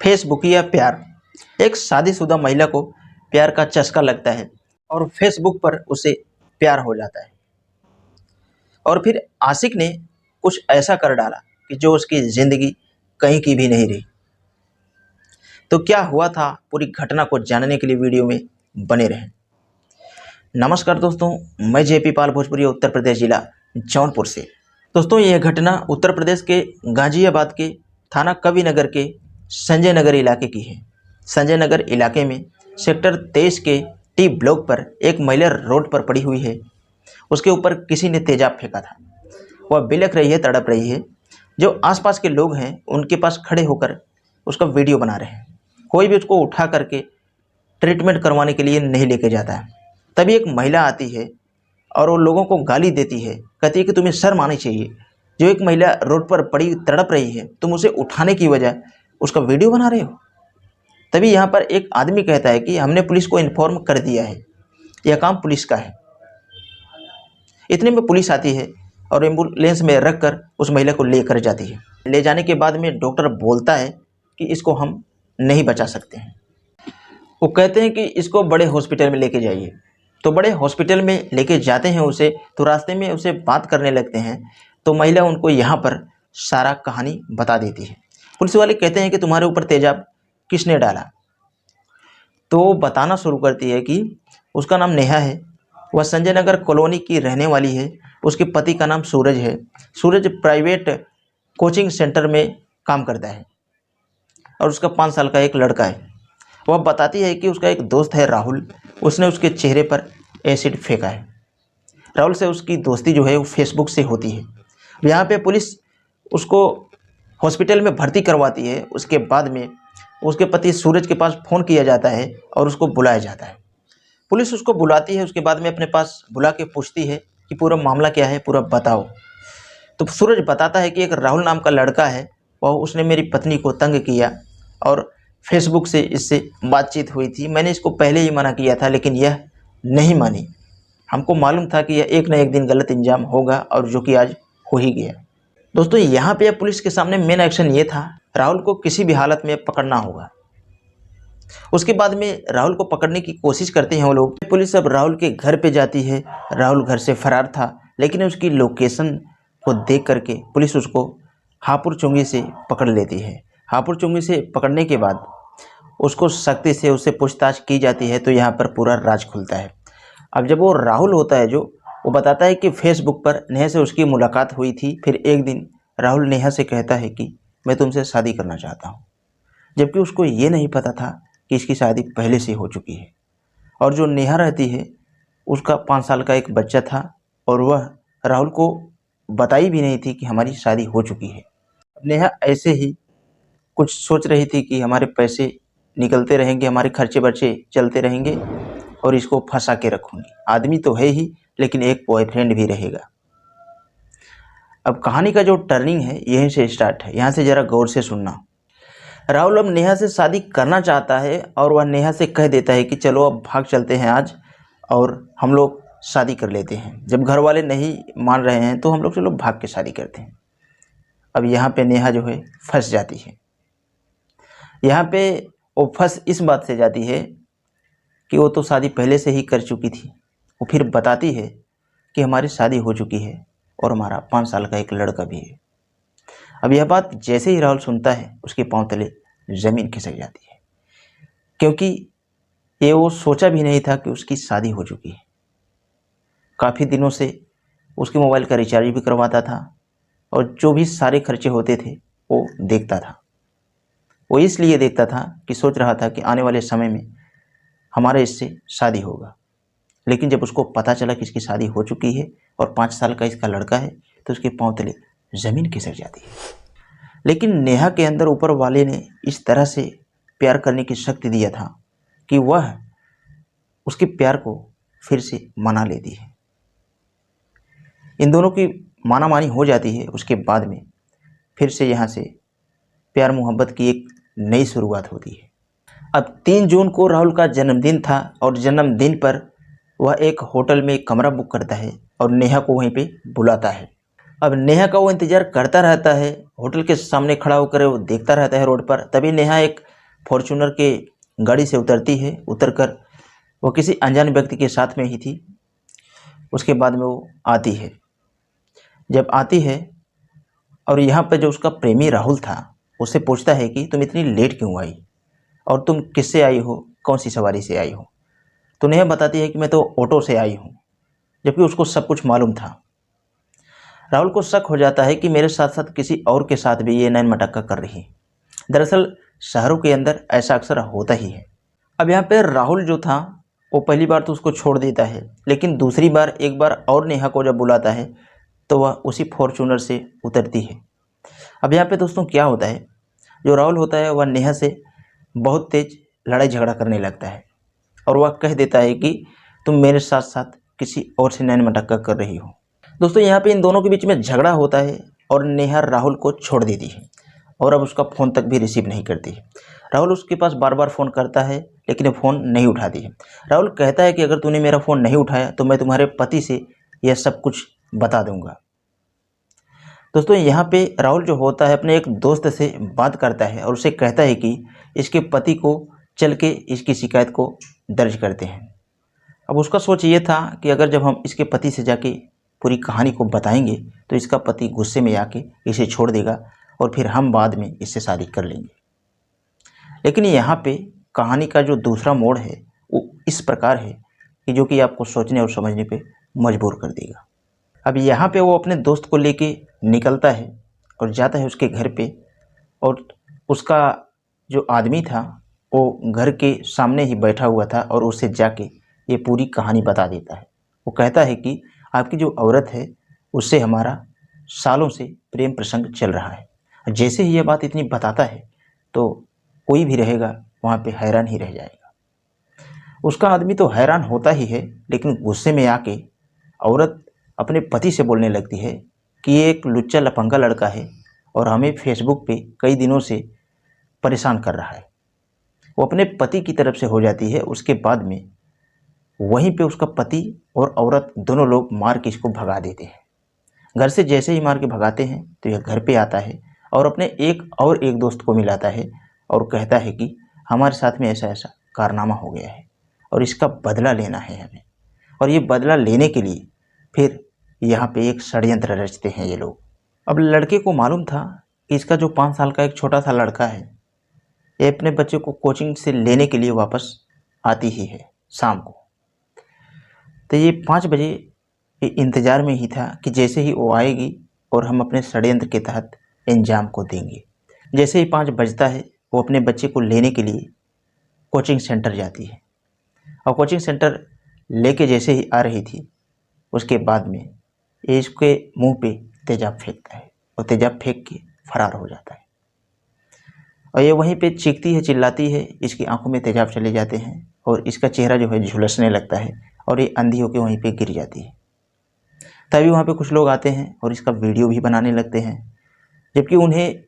Facebook या प्यार। एक शादीशुदा महिला को प्यार का चस्का लगता है और फेसबुक पर उसे प्यार हो जाता है और फिर आशिक ने कुछ ऐसा कर डाला कि जो उसकी ज़िंदगी कहीं की भी नहीं रही। तो क्या हुआ था, पूरी घटना को जानने के लिए वीडियो में बने रहें। नमस्कार दोस्तों, मैं जेपी पाल भोजपुरी, उत्तर प्रदेश जिला जौनपुर से। दोस्तों, यह घटना उत्तर प्रदेश के गाजियाबाद के थाना कवि नगर के संजय नगर इलाके की है। संजय नगर इलाके में सेक्टर 23 के टी ब्लॉक पर एक महिला रोड पर पड़ी हुई है। उसके ऊपर किसी ने तेजाब फेंका था। वह बिलख रही है, तड़प रही है। जो आसपास के लोग हैं उनके पास खड़े होकर उसका वीडियो बना रहे हैं। कोई भी उसको उठा करके ट्रीटमेंट करवाने के लिए नहीं लेके जाता है। तभी एक महिला आती है और वो लोगों को गाली देती है, कहती है कि तुम्हें शर्म आनी चाहिए। जो एक महिला रोड पर पड़ी तड़प रही है, तुम उसे उठाने की वजह उसका वीडियो बना रहे हो। तभी यहाँ पर एक आदमी कहता है कि हमने पुलिस को इन्फॉर्म कर दिया है, यह काम पुलिस का है। इतने में पुलिस आती है और एम्बुलेंस में रख कर उस महिला को लेकर जाती है। ले जाने के बाद में डॉक्टर बोलता है कि इसको हम नहीं बचा सकते हैं। वो कहते हैं कि इसको बड़े हॉस्पिटल में लेके जाइए। तो बड़े हॉस्पिटल में लेके जाते हैं उसे, तो रास्ते में उसे बात करने लगते हैं। तो महिला उनको यहाँ पर सारा कहानी बता देती है। पुलिस वाले कहते हैं कि तुम्हारे ऊपर तेजाब किसने डाला। तो वो बताना शुरू करती है कि उसका नाम नेहा है, वह संजय नगर कॉलोनी की रहने वाली है। उसके पति का नाम सूरज है। सूरज प्राइवेट कोचिंग सेंटर में काम करता है और उसका 5 साल का एक लड़का है। वह बताती है कि उसका एक दोस्त है राहुल, उसने उसके चेहरे पर एसिड फेंका है। राहुल से उसकी दोस्ती जो है वो फेसबुक से होती है। यहाँ पे पुलिस उसको हॉस्पिटल में भर्ती करवाती है। उसके बाद में उसके पति सूरज के पास फ़ोन किया जाता है और उसको बुलाया जाता है। पुलिस उसको बुलाती है, उसके बाद में अपने पास बुला के पूछती है कि पूरा मामला क्या है, पूरा बताओ। तो सूरज बताता है कि एक राहुल नाम का लड़का है, वह उसने मेरी पत्नी को तंग किया और फेसबुक से इससे बातचीत हुई थी। मैंने इसको पहले ही मना किया था लेकिन यह नहीं मानी। हमको मालूम था कि यह एक न एक दिन गलत इंजाम होगा और जो कि आज हो ही गया। दोस्तों, यहाँ पे पुलिस के सामने मेन एक्शन ये था, राहुल को किसी भी हालत में पकड़ना होगा। उसके बाद में राहुल को पकड़ने की कोशिश करते हैं वो लोग। पुलिस अब राहुल के घर पे जाती है। राहुल घर से फरार था लेकिन उसकी लोकेशन को देख करके पुलिस उसको हापुड़ चुंगी से पकड़ लेती है। हापुड़ चुंगी से पकड़ने के बाद उसको सख्ती से उससे पूछताछ की जाती है। तो यहाँ पर पूरा राज खुलता है। अब जब वो राहुल होता है, जो वो बताता है कि फेसबुक पर नेहा से उसकी मुलाकात हुई थी। फिर एक दिन राहुल नेहा से कहता है कि मैं तुमसे शादी करना चाहता हूँ, जबकि उसको ये नहीं पता था कि इसकी शादी पहले से हो चुकी है। और जो नेहा रहती है उसका 5 साल का एक बच्चा था और वह राहुल को बताई भी नहीं थी कि हमारी शादी हो चुकी है। नेहा ऐसे ही कुछ सोच रही थी कि हमारे पैसे निकलते रहेंगे, हमारे खर्चे बर्चे चलते रहेंगे और इसको फंसा के रखूँगी। आदमी तो है ही लेकिन एक बॉयफ्रेंड भी रहेगा। अब कहानी का जो टर्निंग है यहीं से स्टार्ट है, यहाँ से ज़रा गौर से सुनना। राहुल अब नेहा से शादी करना चाहता है और वह नेहा से कह देता है कि चलो अब भाग चलते हैं आज और हम लोग शादी कर लेते हैं। जब घर वाले नहीं मान रहे हैं तो हम लोग चलो भाग के शादी करते हैं। अब यहाँ पे नेहा जो है फंस जाती है। यहाँ पे वो फंस इस बात से जाती है कि वो तो शादी पहले से ही कर चुकी थी। वो फिर बताती है कि हमारी शादी हो चुकी है और हमारा 5 साल का एक लड़का भी है। अब यह बात जैसे ही राहुल सुनता है उसके पांव तले ज़मीन खिसक जाती है, क्योंकि ये वो सोचा भी नहीं था कि उसकी शादी हो चुकी है। काफ़ी दिनों से उसके मोबाइल का रिचार्ज भी करवाता था और जो भी सारे खर्चे होते थे वो देखता था। वो इसलिए देखता था कि सोच रहा था कि आने वाले समय में हमारे इससे शादी होगा। लेकिन जब उसको पता चला कि इसकी शादी हो चुकी है और 5 साल का इसका लड़का है तो उसके पांव तले ज़मीन खिसक जाती है। लेकिन नेहा के अंदर ऊपर वाले ने इस तरह से प्यार करने की शक्ति दिया था कि वह उसके प्यार को फिर से मना लेती है। इन दोनों की मानामानी हो जाती है। उसके बाद में फिर से यहाँ से प्यार मोहब्बत की एक नई शुरुआत होती है। अब 3 जून को राहुल का जन्मदिन था और जन्मदिन पर वह एक होटल में एक कमरा बुक करता है और नेहा को वहीं पे बुलाता है। अब नेहा का वो इंतज़ार करता रहता है, होटल के सामने खड़ा होकर वो देखता रहता है रोड पर। तभी नेहा एक फॉर्च्यूनर के गाड़ी से उतरती है। उतरकर वो किसी अनजान व्यक्ति के साथ में ही थी। उसके बाद में वो आती है। जब आती है और यहाँ पर जो उसका प्रेमी राहुल था उससे पूछता है कि तुम इतनी लेट क्यों आई और तुम किससे आई हो, कौन सी सवारी से आई हो। तो नेहा बताती है कि मैं तो ऑटो से आई हूँ, जबकि उसको सब कुछ मालूम था। राहुल को शक हो जाता है कि मेरे साथ साथ किसी और के साथ भी ये नैन मटक्का कर रही है। दरअसल शहरों के अंदर ऐसा अक्सर होता ही है। अब यहाँ पे राहुल जो था वो पहली बार तो उसको छोड़ देता है, लेकिन दूसरी बार एक बार और नेहा को जब बुलाता है तो वह उसी फॉर्च्यूनर से उतरती है। अब यहाँ पे दोस्तों क्या होता है, जो राहुल होता है वह नेहा से बहुत तेज लड़ाई झगड़ा करने लगता है और वह कह देता है कि तुम मेरे साथ साथ किसी और से नैन मटक्का कर रही हो। दोस्तों यहाँ पे इन दोनों के बीच में झगड़ा होता है और नेहा राहुल को छोड़ देती है और अब उसका फ़ोन तक भी रिसीव नहीं करती है। राहुल उसके पास बार बार फ़ोन करता है लेकिन फ़ोन नहीं उठाती है। राहुल कहता है कि अगर तूने मेरा फ़ोन नहीं उठाया तो मैं तुम्हारे पति से यह सब कुछ बता दूंगा। दोस्तों यहाँ पे राहुल जो होता है अपने एक दोस्त से बात करता है और उसे कहता है कि इसके पति को चल के इसकी शिकायत को दर्ज करते हैं। अब उसका सोच ये था कि अगर जब हम इसके पति से जाके पूरी कहानी को बताएंगे तो इसका पति गुस्से में आके इसे छोड़ देगा और फिर हम बाद में इससे शादी कर लेंगे। लेकिन यहाँ पे कहानी का जो दूसरा मोड़ है वो इस प्रकार है कि जो कि आपको सोचने और समझने पे मजबूर कर देगा। अब यहाँ पे वो अपने दोस्त को लेके निकलता है और जाता है उसके घर पे, और उसका जो आदमी था वो घर के सामने ही बैठा हुआ था और उससे जाके ये पूरी कहानी बता देता है। वो कहता है कि आपकी जो औरत है उससे हमारा सालों से प्रेम प्रसंग चल रहा है। जैसे ही ये बात इतनी बताता है तो कोई भी रहेगा वहाँ पे हैरान ही रह जाएगा। उसका आदमी तो हैरान होता ही है, लेकिन गुस्से में आके औरत अपने पति से बोलने लगती है कि ये एक लुच्चा लफंगा लड़का है और हमें फेसबुक पे कई दिनों से परेशान कर रहा है। वो अपने पति की तरफ से हो जाती है। उसके बाद में वहीं पे उसका पति और औरत दोनों लोग मार के इसको भगा देते हैं। घर से जैसे ही मार के भगाते हैं तो यह घर पे आता है और अपने एक दोस्त को मिलाता है और कहता है कि हमारे साथ में ऐसा ऐसा कारनामा हो गया है और इसका बदला लेना है हमें। और ये बदला लेने के लिए फिर यहाँ पे एक षड्यंत्र रचते हैं ये लोग। अब लड़के को मालूम था कि इसका जो 5 साल का एक छोटा सा लड़का है ये अपने बच्चे को कोचिंग से लेने के लिए वापस आती ही है शाम को। तो ये 5 बजे इंतज़ार में ही था कि जैसे ही वो आएगी और हम अपने षड्यंत्र के तहत इंजाम को देंगे। जैसे ही 5 बजता है वो अपने बच्चे को लेने के लिए कोचिंग सेंटर जाती है और कोचिंग सेंटर लेके जैसे ही आ रही थी उसके बाद में ये इसके मुंह पे तेजाब फेंकता है और तेजाब फेंक के फरार हो जाता है। और ये वहीं पे चीखती है, चिल्लाती है, इसकी आंखों में तेजाब चले जाते हैं और इसका चेहरा जो है झुलसने लगता है और ये अंधी होकर वहीं पे गिर जाती है। तभी वहाँ पे कुछ लोग आते हैं और इसका वीडियो भी बनाने लगते हैं, जबकि उन्हें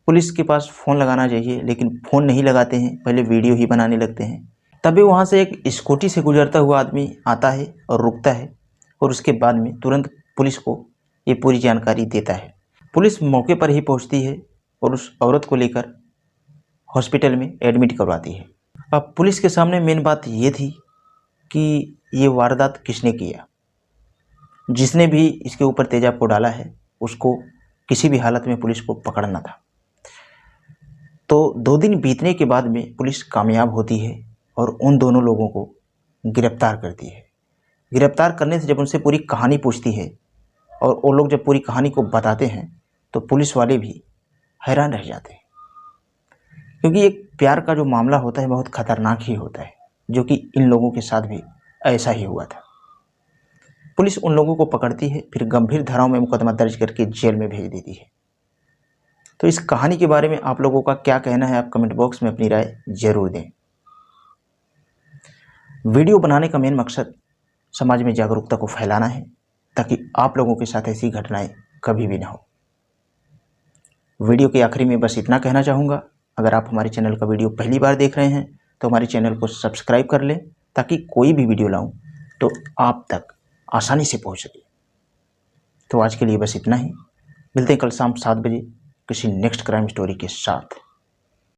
पुलिस के पास फ़ोन लगाना चाहिए लेकिन फ़ोन नहीं लगाते हैं, पहले वीडियो ही बनाने लगते हैं। तभी वहाँ से एक स्कूटी से गुजरता हुआ आदमी आता है और रुकता है और उसके बाद में तुरंत पुलिस को ये पूरी जानकारी देता है। पुलिस मौके पर ही पहुँचती है और उस औरत को लेकर हॉस्पिटल में एडमिट करवाती है। अब पुलिस के सामने मेन बात ये थी कि ये वारदात किसने किया। जिसने भी इसके ऊपर तेजाब को डाला है उसको किसी भी हालत में पुलिस को पकड़ना था। तो 2 दिन बीतने के बाद में पुलिस कामयाब होती है और उन दोनों लोगों को गिरफ्तार करती है। गिरफ्तार करने से जब उनसे पूरी कहानी पूछती है और वो लोग जब पूरी कहानी को बताते हैं तो पुलिस वाले भी हैरान रह जाते हैं, क्योंकि एक प्यार का जो मामला होता है बहुत ख़तरनाक ही होता है, जो कि इन लोगों के साथ भी ऐसा ही हुआ था। पुलिस उन लोगों को पकड़ती है, फिर गंभीर धाराओं में मुकदमा दर्ज करके जेल में भेज देती है। तो इस कहानी के बारे में आप लोगों का क्या कहना है, आप कमेंट बॉक्स में अपनी राय जरूर दें। वीडियो बनाने का मेन मकसद समाज में जागरूकता को फैलाना है ताकि आप लोगों के साथ ऐसी घटनाएं कभी भी ना हो। वीडियो के आखिरी में बस इतना कहना चाहूँगा, अगर आप हमारे चैनल का वीडियो पहली बार देख रहे हैं तो हमारे चैनल को सब्सक्राइब कर लें ताकि कोई भी वीडियो लाऊं तो आप तक आसानी से पहुंच सके। तो आज के लिए बस इतना ही। मिलते हैं कल शाम 7 बजे किसी नेक्स्ट क्राइम स्टोरी के साथ।